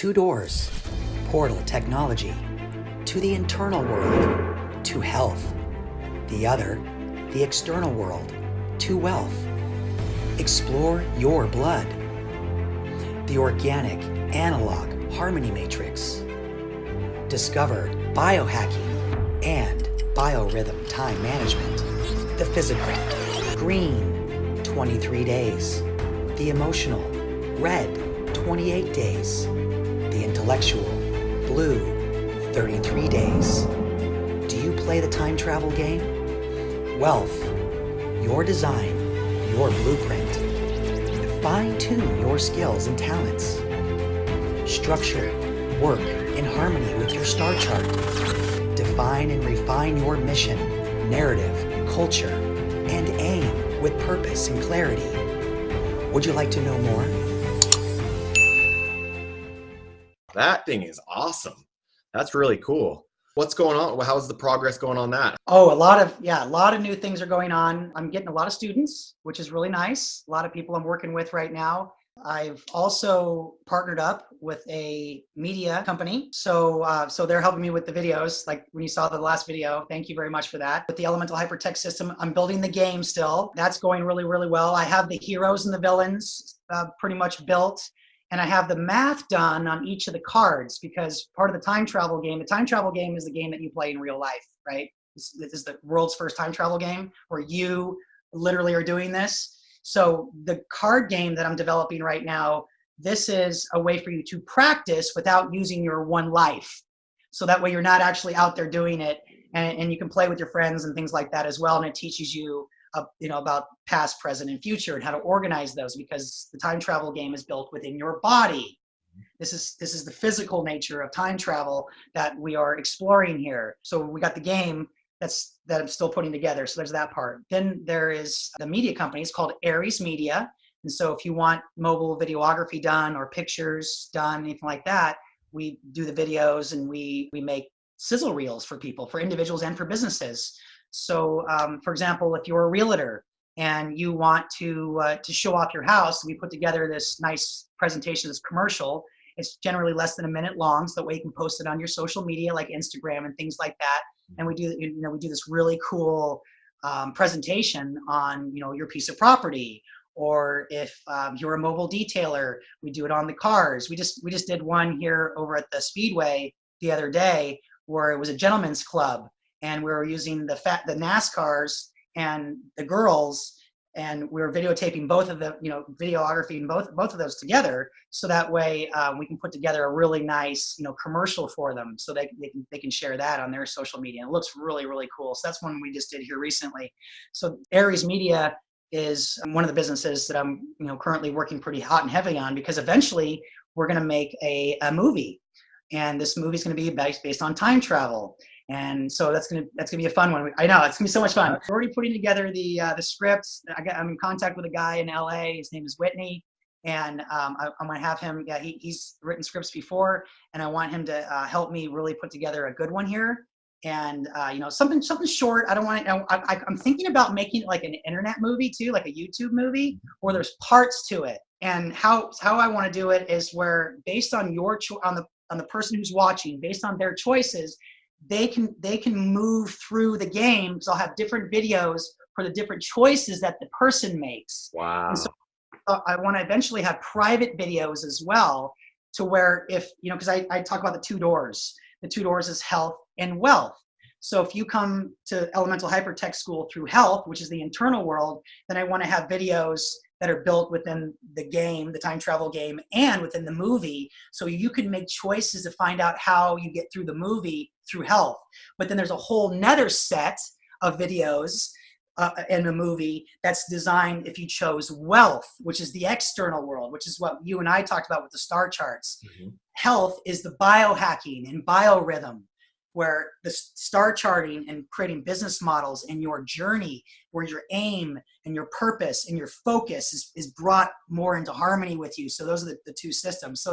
Two doors, portal technology, to the internal world, to health. The other, the external world, to wealth. Explore your blood. The organic, analog harmony matrix. Discover biohacking and biorhythm time management. The physical, green, 23 days. The emotional, red, 28 days. The intellectual, blue, 33 days. Do you play the time travel game? Wealth, your design, your blueprint. Fine-tune your skills and talents. Structure, work in harmony with your star chart. Define and refine your mission, narrative, culture, and aim with purpose and clarity. Would you like to know more? That thing is awesome. That's really cool. What's going on? How's the progress going on that? Oh, a lot of new things are going on. I'm getting a lot of students, which is really nice. A lot of people I'm working with right now. I've also partnered up with a media company. So they're helping me with the videos. Like when you saw the last video, thank you very much for that. With the Elemental Hypertech system, I'm building the game still. That's going really, really well. I have the heroes and the villains pretty much built. And I have the math done on each of the cards because part of the time travel game is the game that you play in real life, right? This is the world's first time travel game where you literally are doing this. So the card game that I'm developing right now, this is a way for you to practice without using your one life. So that way you're not actually out there doing it, and you can play with your friends and things like that as well. And it teaches you about past, present, and future and how to organize those, because the time travel game is built within your body. This is the physical nature of time travel that we are exploring here. So we got the game that I'm still putting together. So there's that part. Then there is the media company. It's called Aries Media. And so if you want mobile videography done or pictures done, anything like that, we do the videos and we make sizzle reels for people, for individuals and for businesses. So, for example, if you're a realtor and you want to show off your house, we put together this nice presentation, this commercial. It's generally less than a minute long, so that way you can post it on your social media like Instagram and things like that. And we do this really cool presentation on your piece of property. Or if you're a mobile detailer, we do it on the cars. We just did one here over at the Speedway the other day where it was a gentleman's club. And we were using the NASCARs and the girls, and we were videotaping both of the, videography and both of those together. So that way we can put together a really nice, commercial for them, so they can share that on their social media. And it looks really, really cool. So that's one we just did here recently. So Aries Media is one of the businesses that I'm, currently working pretty hot and heavy on, because eventually we're going to make a movie, and this movie is going to be based on time travel. And so that's gonna be a fun one. I know it's gonna be so much fun. We're already putting together the scripts. I'm in contact with a guy in LA. His name is Whitney, and I'm gonna have him. Yeah, he's written scripts before, and I want him to help me really put together a good one here. And something short. I don't want to. I'm thinking about making it like an internet movie too, like a YouTube movie, where there's parts to it. And how I want to do it is where, based on on the person who's watching, based on their choices, they can move through the game. So I'll have different videos for the different choices that the person makes. Wow. And so I want to eventually have private videos as well, to where if, because I talk about the two doors. The two doors is health and wealth. So if you come to Elemental Hypertech School through health, which is the internal world, then I want to have videos that are built within the game, the time travel game, and within the movie. So you can make choices to find out how you get through the movie through health. But then there's a whole nother set of videos in the movie that's designed if you chose wealth, which is the external world, which is what you and I talked about with the star charts. Mm-hmm. Health is the biohacking and biorhythm, where the star charting and creating business models and your journey, where your aim and your purpose and your focus is brought more into harmony with you. So those are the two systems.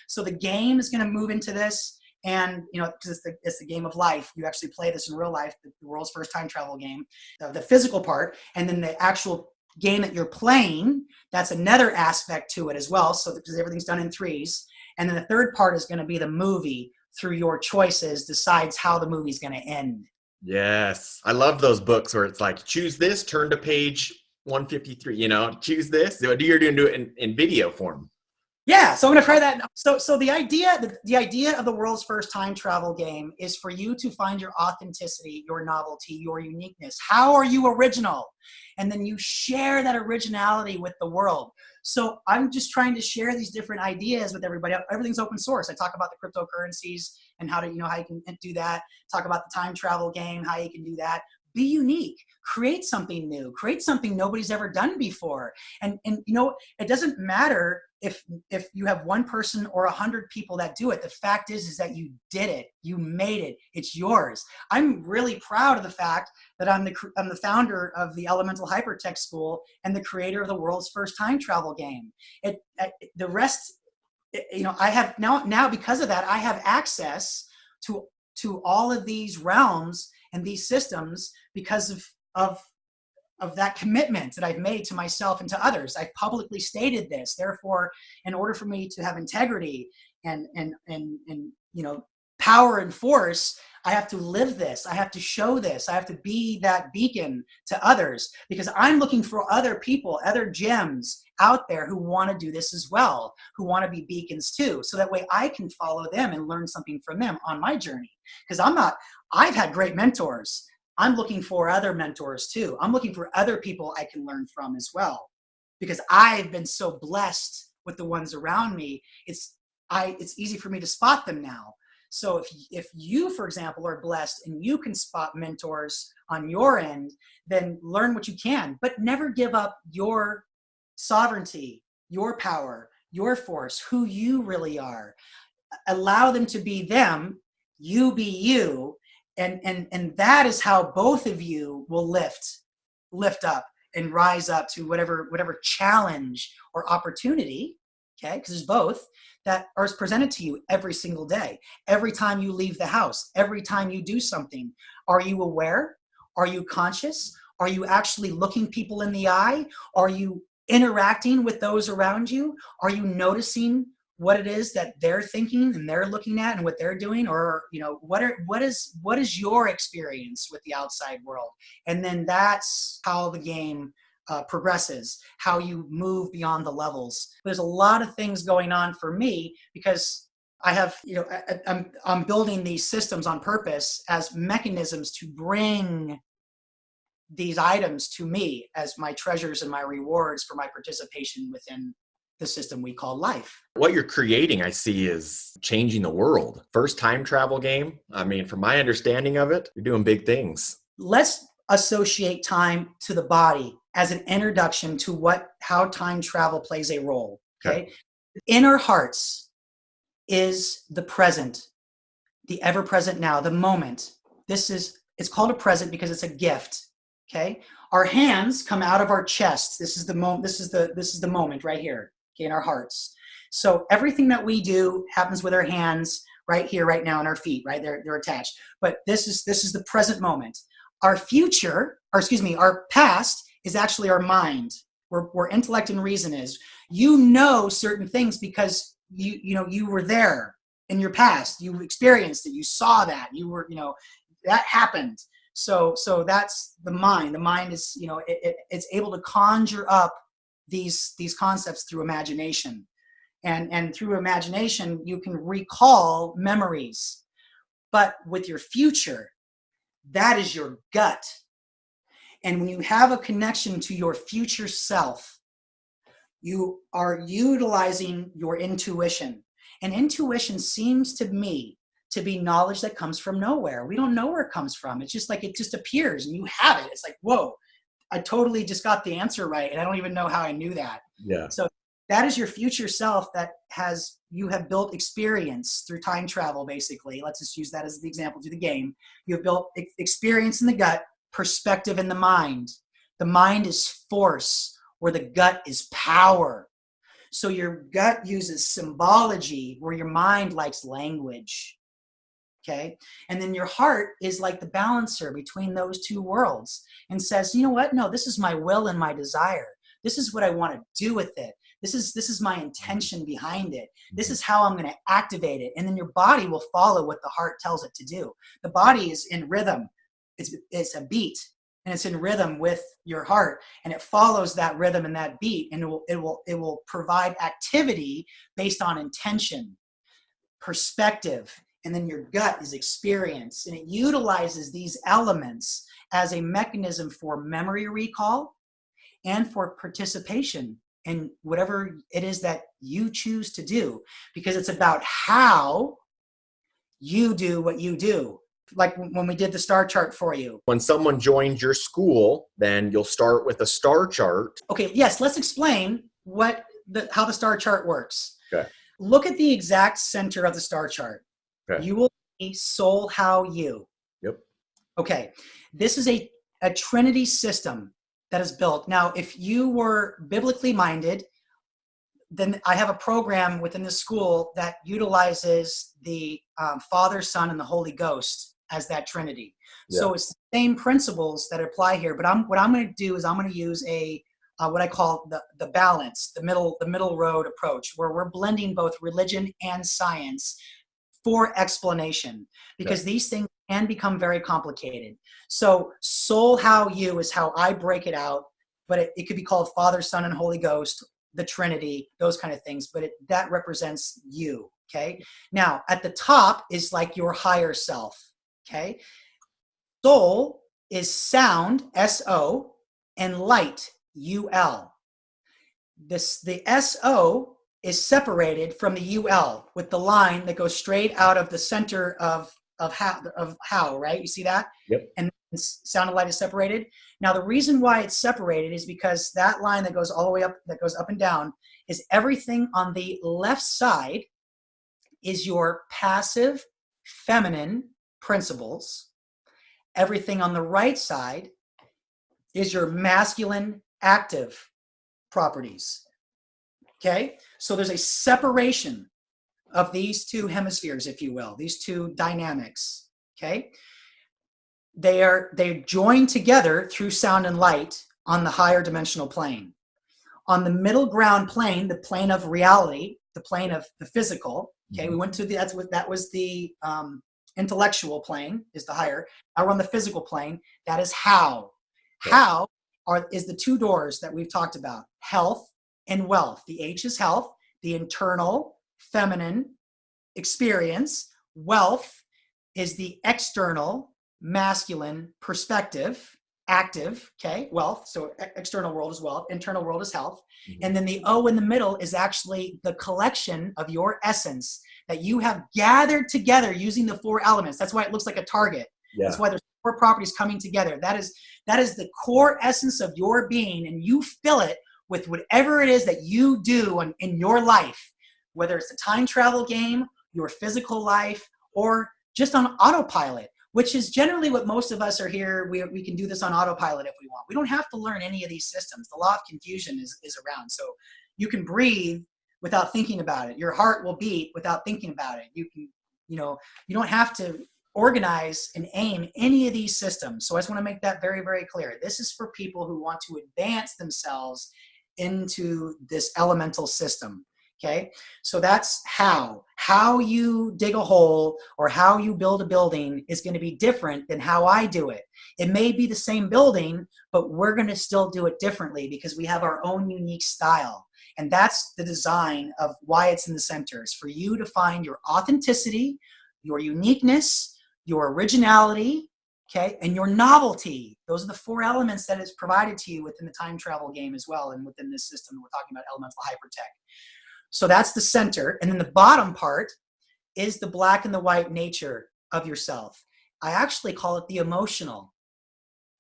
So the game is going to move into this, and because it's the game of life. You actually play this in real life, the world's first time travel game, the physical part, and then the actual game that you're playing, that's another aspect to it as well. So because everything's done in threes. And then the third part is going to be the movie through your choices decides how the movie's going to end. Yes. I love those books where it's like, choose this, turn to page 153, choose this. You're going to do it in video form. Yeah, so I'm gonna try that. So the idea of the world's first time travel game is for you to find your authenticity, your novelty, your uniqueness. How are you original? And then you share that originality with the world. So I'm just trying to share these different ideas with everybody. Everything's open source. I talk about the cryptocurrencies and how you can do that. Talk about the time travel game, how you can do that. Be unique, create something new, create something nobody's ever done before. And it doesn't matter if you have one person or 100 people that do it. The fact is that you did it, you made it, it's yours. I'm really proud of the fact that I'm the founder of the Elemental Hypertech School and the creator of the world's first time travel game. The rest, I have now because of that, I have access to all of these realms and these systems because of that commitment that I've made to myself and to others. I've publicly stated this. Therefore, in order for me to have integrity and power and force, I have to live this. I have to show this. I have to be that beacon to others because I'm looking for other people, other gems out there who want to do this as well, who want to be beacons too. So that way I can follow them and learn something from them on my journey. Because I've had great mentors. I'm looking for other mentors too. I'm looking for other people I can learn from as well. Because I've been so blessed with the ones around me. It's easy for me to spot them now. So if you, for example, are blessed and you can spot mentors on your end, then learn what you can, but never give up your sovereignty, your power, your force, who you really are. Allow them to be them, you be you, and that is how both of you will lift up and rise up to whatever challenge or opportunity, okay, because there's both, that are presented to you every single day. Every time you leave the house, every time you do something, are you aware? Are you conscious? Are you actually looking people in the eye? Are you interacting with those around you? Are you noticing what it is that they're thinking and they're looking at and what they're doing? Or, what is your experience with the outside world? And then that's how the game progresses, how you move beyond the levels. There's a lot of things going on for me because I have, I'm building these systems on purpose as mechanisms to bring these items to me as my treasures and my rewards for my participation within the system we call life. What you're creating, I see, is changing the world. First time travel game. I mean, from my understanding of it, you're doing big things. Let's associate time to the body as an introduction to how time travel plays a role. Okay. In our hearts is the present, the ever present now, the moment. It's called a present because it's a gift. Okay. Our hands come out of our chests. This is the moment. This is the moment right here. Okay, in our hearts. So everything that we do happens with our hands right here, right now, and our feet, right? They're attached. But this is the present moment. Our future, our past is actually our mind, where intellect and reason is. You know certain things because you were there in your past. You experienced it. You saw that. You were, that happened. So that's the mind. The mind is, it's able to conjure up these concepts through imagination. And through imagination, you can recall memories. But with your future, that is your gut. And when you have a connection to your future self, you are utilizing your intuition. And intuition seems to me to be knowledge that comes from nowhere. We don't know where it comes from. It's just like it just appears and you have it. It's like, whoa, I totally just got the answer right. And I don't even know how I knew that. Yeah. So that is your future self that you have built experience through time travel, basically. Let's just use that as the example to the game. You have built experience in the gut, perspective in the mind. The mind is force, where the gut is power. So your gut uses symbology, where your mind likes language. Okay. And then your heart is like the balancer between those two worlds and says, you know what? No, this is my will and my desire. This is what I want to do with it. This is my intention behind it. This is how I'm going to activate it. And then your body will follow what the heart tells it to do. The body is in rhythm. It's a beat, and it's in rhythm with your heart, and it follows that rhythm and that beat, and it will provide activity based on intention, perspective, and then your gut is experience. And it utilizes these elements as a mechanism for memory recall and for participation in whatever it is that you choose to do, because it's about how you do what you do. Like when we did the star chart for you. When someone joins your school, then you'll start with a star chart. Okay, yes, let's explain how the star chart works. Okay. Look at the exact center of the star chart. Okay. You will see soul, how, you. Yep. Okay, this is a Trinity system that is built. Now, if you were biblically minded, then I have a program within the school that utilizes the Father, Son, and the Holy Ghost as that Trinity. Yeah. So it's the same principles that apply here. But what I'm going to do is I'm going to use what I call the balance, the middle road approach, where we're blending both religion and science for explanation, because these things can become very complicated. So soul, how, you is how I break it out, but it could be called Father, Son, and Holy Ghost, the Trinity, those kind of things, but that represents you, okay? Now, at the top is like your higher self, okay? Soul is sound, S-O, and light, U-L. The S-O is separated from the U-L with the line that goes straight out of the center of how, right? You see that? Yep. And sound and light is separated. Now, the reason why it's separated is because that line that goes all the way up, that goes up and down, is everything on the left side is your passive feminine principles. Everything on the right side is your masculine active properties. Okay? So there's a separation of these two hemispheres, if you will, these two dynamics. Okay? They're joined together through sound and light on the higher dimensional plane. On the middle ground plane, the plane of reality, the plane of the physical, okay, we went to that was the intellectual plane, is the higher. Now we're on the physical plane. That is how. How is the two doors that we've talked about, health and wealth. The H is health, the internal feminine experience. Wealth is the external masculine perspective, active, okay, wealth. So external world is wealth, internal world is health. And then the O in the middle is actually the collection of your essence that you have gathered together using the four elements. That's why it looks like a target. Yeah. That's why there's four properties coming together. That is the core essence of your being, and you fill it with whatever it is that you do in your life, whether it's a time travel game, your physical life, or just on autopilot, which is generally what most of us are here. We can do this on autopilot if we want. We don't have to learn any of these systems. The law of confusion is around. So you can breathe without thinking about it. Your heart will beat without thinking about it. You can, you don't have to organize and aim any of these systems. So I just want to make that very, very clear. This is for people who want to advance themselves into this elemental system. Okay, so that's how you dig a hole or how you build a building is going to be different than how I do it. It may be the same building, but we're going to still do it differently because we have our own unique style. And that's the design of why it's in the center. It's for you to find your authenticity, your uniqueness, your originality, okay, and your novelty. Those are the four elements that is provided to you within the time travel game as well, and within this system we're talking about, Elemental Hypertech. So that's the center. And then the bottom part is the black and the white nature of yourself. I actually call it the emotional,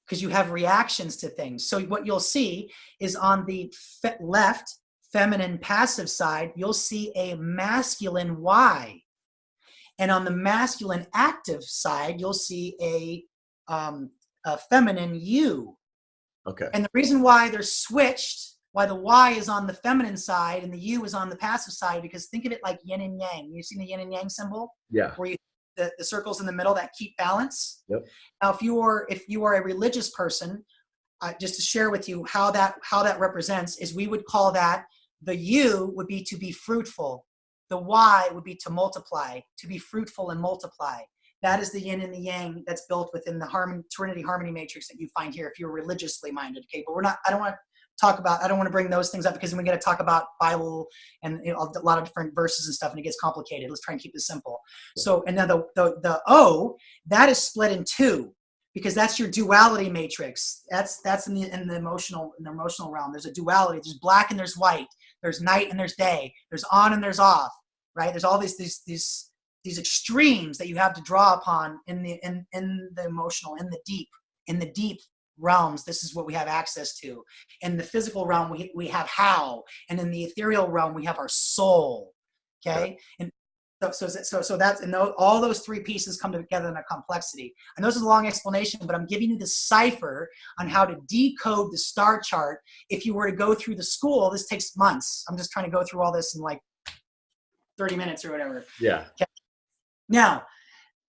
because you have reactions to things. So what you'll see is on the left, feminine passive side, you'll see a masculine Y. And on the masculine active side, you'll see a feminine U. Okay. And the reason why they're switched, why the Y is on the feminine side and the U is on the passive side, because think of it like yin and yang. You've seen the yin and yang symbol? Yeah. Where the circles in the middle that keep balance. Yep. Now, if you are a religious person, just to share with you how that represents is we would call that The U would be to be fruitful. The Y would be to multiply, to be fruitful and multiply. That is the yin and the yang that's built within the Trinity harmony matrix that you find here if you're religiously minded. Okay, but I don't want to bring those things up because then we got to talk about Bible and a lot of different verses and stuff, and it gets complicated. Let's try and keep this simple. So, and then the O, that is split in two, because that's your duality matrix. That's in the emotional realm. There's a duality. There's black and there's white. There's night and there's day. There's on and there's off. Right? There's all these extremes that you have to draw upon in the emotional, in the deep realms. This is what we have access to. In the physical realm, we have how, and in the ethereal realm, we have our soul. Okay, and so that's, and all those three pieces come together in a complexity. And this is a long explanation, but I'm giving you the cipher on how to decode the star chart. If you were to go through the school, this takes months. I'm just trying to go through all this in like 30 minutes or whatever. Yeah. Okay. Now,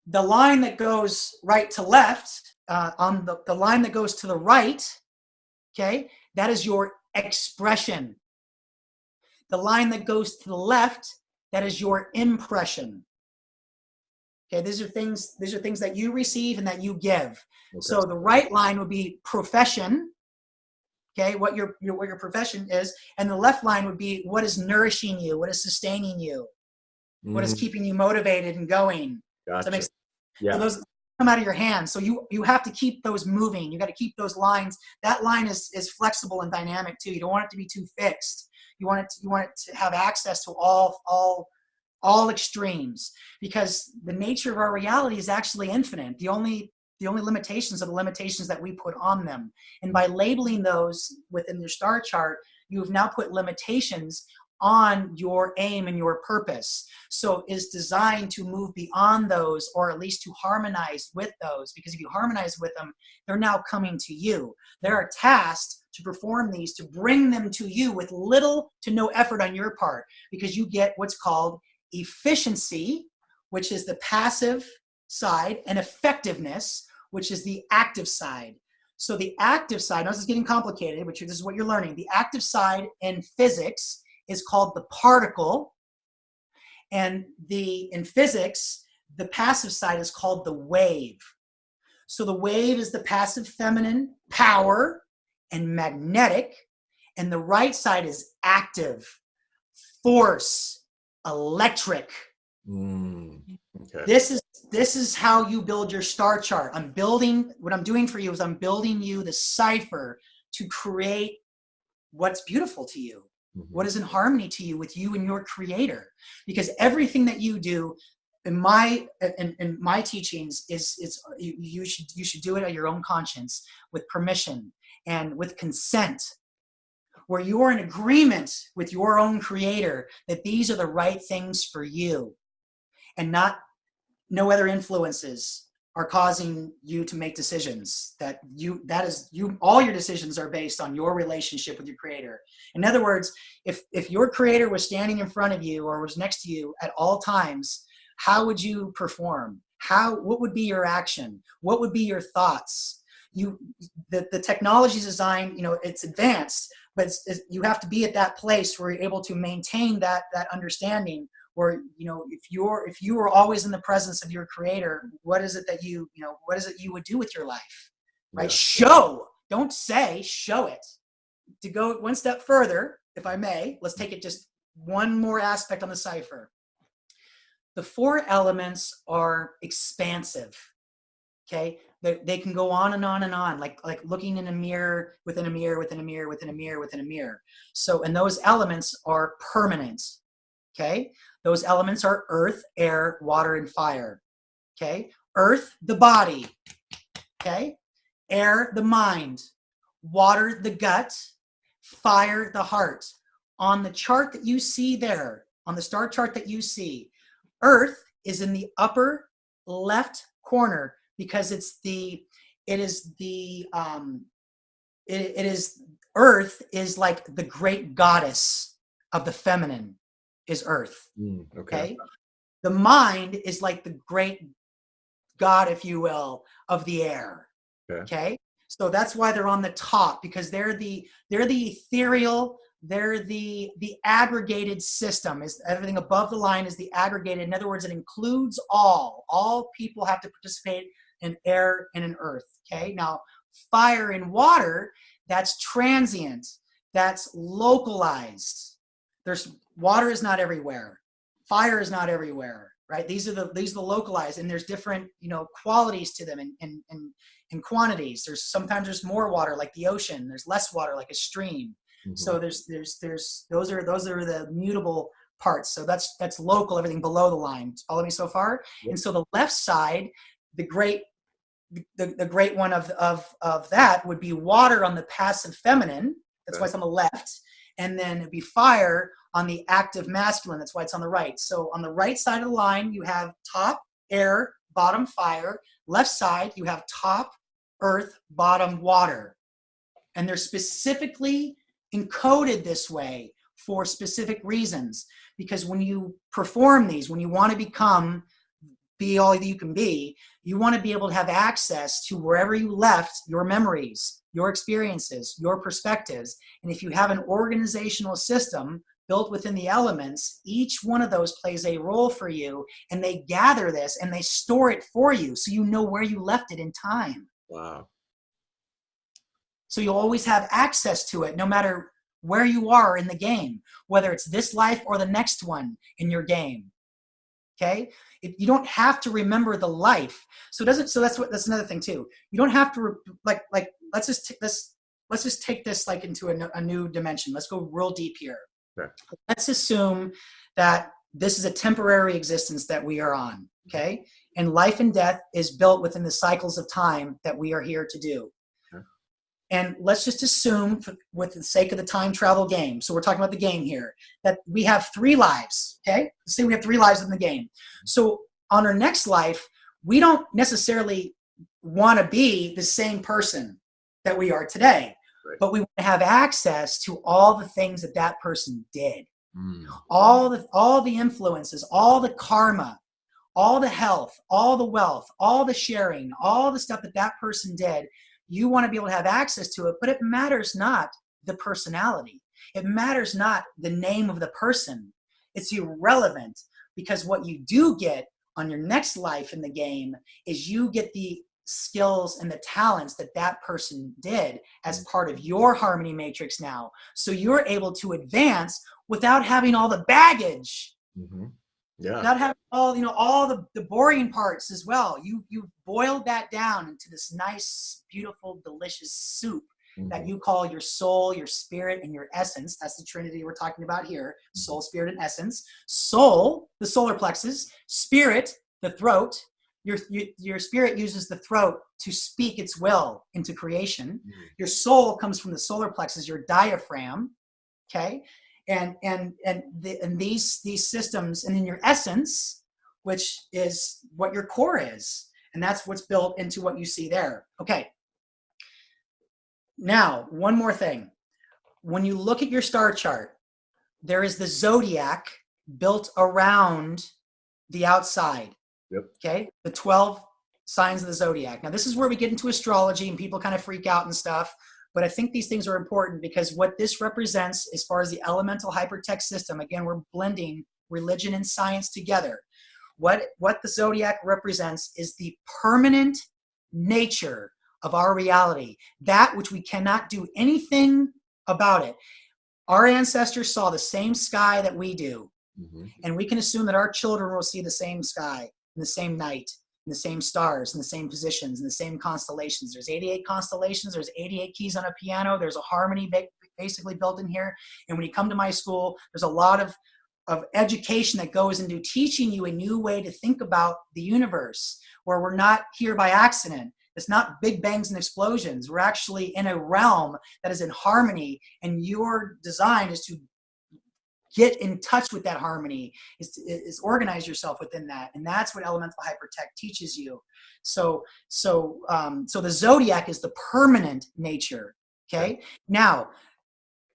the line that goes right to left, on the line that goes to the right, okay, that is your expression. The line that goes to the left, that is your impression. Okay, these are things that you receive and that you give. Okay. So the right line would be profession. Okay, what your profession is, and the left line would be what is nourishing you, what is sustaining you, what is keeping you motivated and going. Gotcha. So that makes, yeah. So those come out of your hands. So you have to keep those moving. You got to keep those lines. That line is flexible and dynamic too. You don't want it to be too fixed. You want it to have access to all extremes, because the nature of our reality is actually infinite. The only limitations are the limitations that we put on them. And by labeling those within your star chart, you have now put limitations on your aim and your purpose. So is designed to move beyond those, or at least to harmonize with those, because if you harmonize with them, they're now coming to you. They are tasked to perform these, to bring them to you with little to no effort on your part, because you get what's called efficiency, which is the passive side, and effectiveness, which is the active side. So the active side, now this is getting complicated, which this is what you're learning. The active side in physics is called the particle, and in physics, the passive side is called the wave. So the wave is the passive feminine power and magnetic, and the right side is active, force, electric. Okay. This is how you build your star chart. What I'm doing for you is I'm building you the cipher to create what's beautiful to you, what is in harmony to you with you and your creator. Because everything that you do in my teachings is you should do it at your own conscience, with permission and with consent, where you are in agreement with your own creator that these are the right things for you, and no other influences are causing you to make decisions. All your decisions are based on your relationship with your creator. In other words, if your creator was standing in front of you or was next to you at all times, how would you perform? What would be your action? What would be your thoughts? The technology is designed, it's advanced, but you have to be at that place where you're able to maintain that understanding, where, if you were always in the presence of your creator, what is it that you would do with your life, right? Yeah. Don't say, show it. To go one step further, if I may, let's take it just one more aspect on the cipher. The four elements are expansive, okay? They can go on and on and on, like looking in a mirror, within a mirror, within a mirror, within a mirror, within a mirror. So, and those elements are permanent, okay? Those elements are earth, air, water, and fire, okay? Earth, the body, okay? Air, the mind. Water, the gut. Fire, the heart. On the chart that you see there, on the star chart that you see, Earth is in the upper left corner, because Earth is like the great goddess of the feminine, is Earth. Okay. The mind is like the great god, if you will, of the air. Okay. So that's why they're on the top, because they're the ethereal, they're the aggregated system. Is everything above the line is the aggregated. In other words, it includes all. All people have to participate in air and in earth. Okay. Now, fire and water, that's transient. That's localized. Water is not everywhere. Fire is not everywhere, right? These are the localized, and there's different, qualities to them and quantities. Sometimes there's more water like the ocean. There's less water like a stream. Mm-hmm. So there's those are the mutable parts. So that's local, everything below the line. Follow me so far? Yep. And so the left side, the great one of that would be water on the passive feminine. That's why it's on the left. And then it'd be fire on the active masculine. That's why it's on the right. So on the right side of the line, you have top air, bottom fire. Left side, you have top earth, bottom water. And they're specifically encoded this way for specific reasons. Because when you perform these, when you want to be all that you can be, you want to be able to have access to wherever you left your memories, your experiences, your perspectives. And if you have an organizational system built within the elements, each one of those plays a role for you, and they gather this and they store it for you so you know where you left it in time. Wow. So you'll always have access to it no matter where you are in the game, whether it's this life or the next one in your game. Okay? You don't have to remember the life. So that's another thing too. You don't have to let's just take this like into a new dimension. Let's go real deep here. Okay. Let's assume that this is a temporary existence that we are on, okay? And life and death is built within the cycles of time that we are here to do. Okay. And let's just assume, with the sake of the time travel game, so we're talking about the game here, that we have 3 lives, okay? Let's say we have 3 lives in the game. So on our next life, we don't necessarily want to be the same person that we are today. Right. But we want to have access to all the things that person did, all the influences, all the karma, all the health, all the wealth, all the sharing, all the stuff that person did. You want to be able to have access to it, but it matters not the personality. It matters not the name of the person. It's irrelevant, because what you do get on your next life in the game is you get the skills and the talents that person did as part of your harmony matrix now. So you're able to advance without having all the baggage. Mm-hmm. Yeah. Without having all the boring parts as well. You boiled that down into this nice, beautiful, delicious soup that you call your soul, your spirit, and your essence. That's the Trinity we're talking about here. Soul, spirit, and essence. Soul, the solar plexus. Spirit, the throat. Your spirit uses the throat to speak its will into creation. Your soul comes from the solar plexus, your diaphragm, okay? And these systems, and then your essence, which is what your core is, and that's what's built into what you see there. Okay. Now, one more thing. When you look at your star chart, there is the zodiac built around the outside. Yep. Okay, the 12 signs of the zodiac. Now, this is where we get into astrology and people kind of freak out and stuff, but I think these things are important because what this represents as far as the elemental hypertech system, again, we're blending religion and science together. What the zodiac represents is the permanent nature of our reality, that which we cannot do anything about it. Our ancestors saw the same sky that we do, and we can assume that our children will see the same sky, in the same night, in the same stars, in the same positions, in the same constellations. There's 88 constellations. There's 88 keys on a piano. There's a harmony basically built in here. And when you come to my school, there's a lot of education that goes into teaching you a new way to think about the universe, where we're not here by accident. It's not big bangs and explosions. We're actually in a realm that is in harmony, and your design is to get in touch with that harmony, is organize yourself within that. And that's what Elemental Hypertech teaches you. So the zodiac is the permanent nature, okay? Now,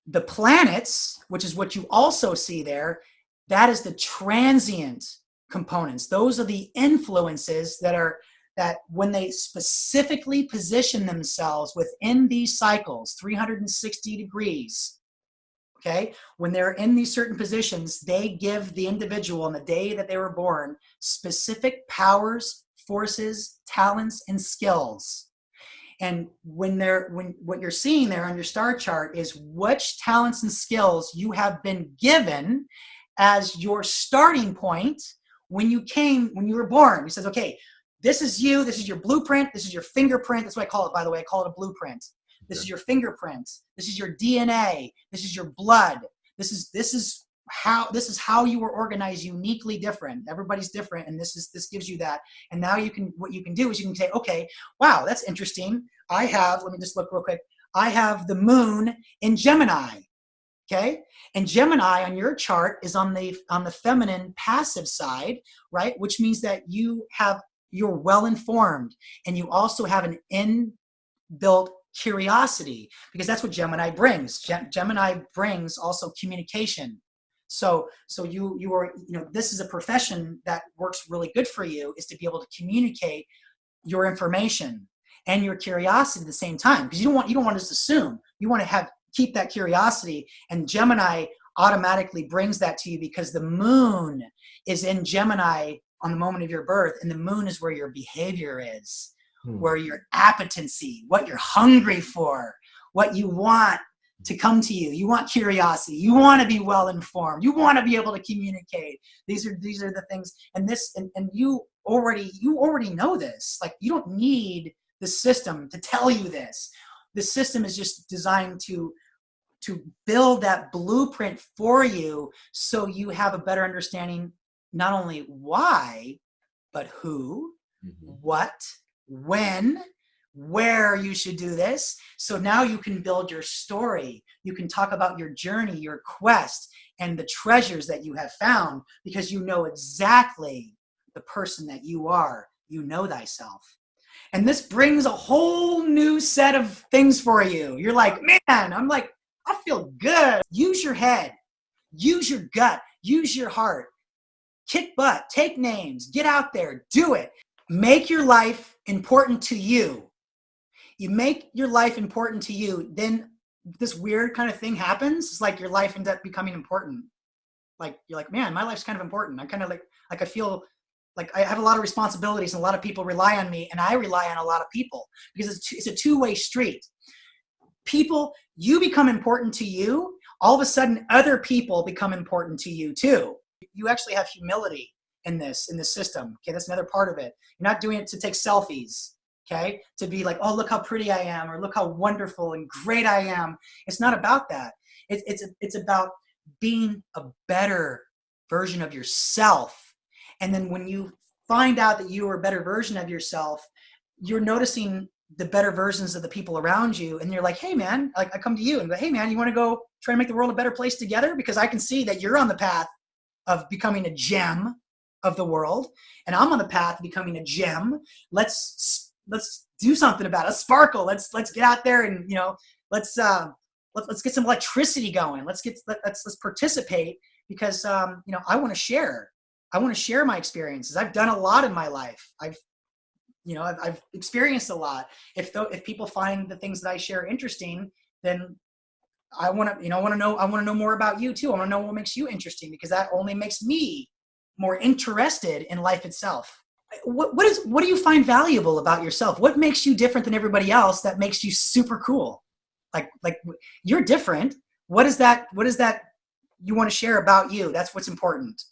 the planets, which is what you also see there, that is the transient components. Those are the influences that when they specifically position themselves within these cycles, 360 degrees, Okay, when they're in these certain positions, they give the individual on the day that they were born specific powers, forces, talents, and skills. And when what you're seeing there on your star chart is which talents and skills you have been given as your starting point when you were born. He says, okay, this is you, this is your blueprint, this is your fingerprint. That's what I call it, by the way. I call it a blueprint. This is your fingerprints. This is your DNA. This is your blood. This is how you were organized, uniquely different. Everybody's different, and this gives you that. And now what you can do is you can say, okay, wow, that's interesting. Let me just look real quick. I have the moon in Gemini. Okay, and Gemini on your chart is on the feminine passive side, right? Which means that you're well informed, and you also have an inbuilt curiosity, because that's what Gemini brings. Gemini brings also communication. So you are, this is a profession that works really good for you, is to be able to communicate your information and your curiosity at the same time, because you don't want to just assume. You want to keep that curiosity, and Gemini automatically brings that to you because the moon is in Gemini on the moment of your birth, and the moon is where your behavior is. Where your appetency, what you're hungry for, what you want to come to you. You want curiosity. You want to be well informed. You want to be able to communicate. These are the things. And you already know this. Like, you don't need the system to tell you this. The system is just designed to build that blueprint for you, so you have a better understanding, not only why, but who, what, when, where you should do this. So now you can build your story. You can talk about your journey, your quest, and the treasures that you have found, because you know exactly the person that you are. You know thyself. And this brings a whole new set of things for you. You're like, man, I feel good. Use your head. Use your gut. Use your heart. Kick butt. Take names. Get out there. Do it. Make your life important to you. You make your life important to you, then this weird kind of thing happens. It's like your life ends up becoming important. Like, you're like, man, my life's kind of important. I'm kind of like I feel like I have a lot of responsibilities, and a lot of people rely on me, and I rely on a lot of people, because it's a two-way street. People, you become important to you, all of a sudden other people become important to you too. You actually have humility in this system. Okay, that's another part of it. You're not doing it to take selfies, okay, to be like, oh, look how pretty I am, or look how wonderful and great I am. It's not about that. It's about being a better version of yourself. And then when you find out that you are a better version of yourself, you're noticing the better versions of the people around you, and you're like, hey man, like, I come to you and go, hey man, you want to go try to make the world a better place together? Because I can see that you're on the path of becoming a gem of the world, and I'm on the path of becoming a gem. Let's do something about it. Let's sparkle. Let's get out there, and let's get some electricity going. Let's participate, because I want to share. I want to share my experiences. I've done a lot in my life. I've experienced a lot. If people find the things that I share interesting, then I want to know more about you too. I want to know what makes you interesting, because that only makes me more interested in life itself. What do you find valuable about yourself? What makes you different than everybody else that makes you super cool? Like you're different. What is that you want to share about you? That's what's important.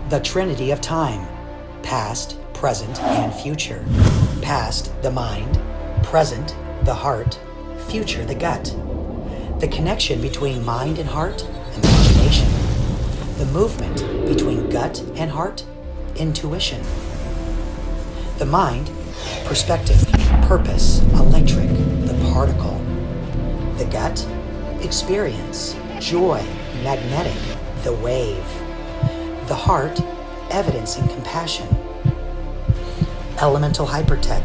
The Trinity of Time: past, present, and future. Past, the mind; present, the heart; future, the gut. The connection between mind and heart: imagination. The movement between gut and heart: intuition. The mind: perspective, purpose, electric, the particle. The gut: experience, joy, magnetic, the wave. The heart: evidence and compassion. Elemental Hypertech,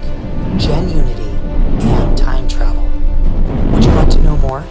GenUnity, and time travel. Would you like to know more?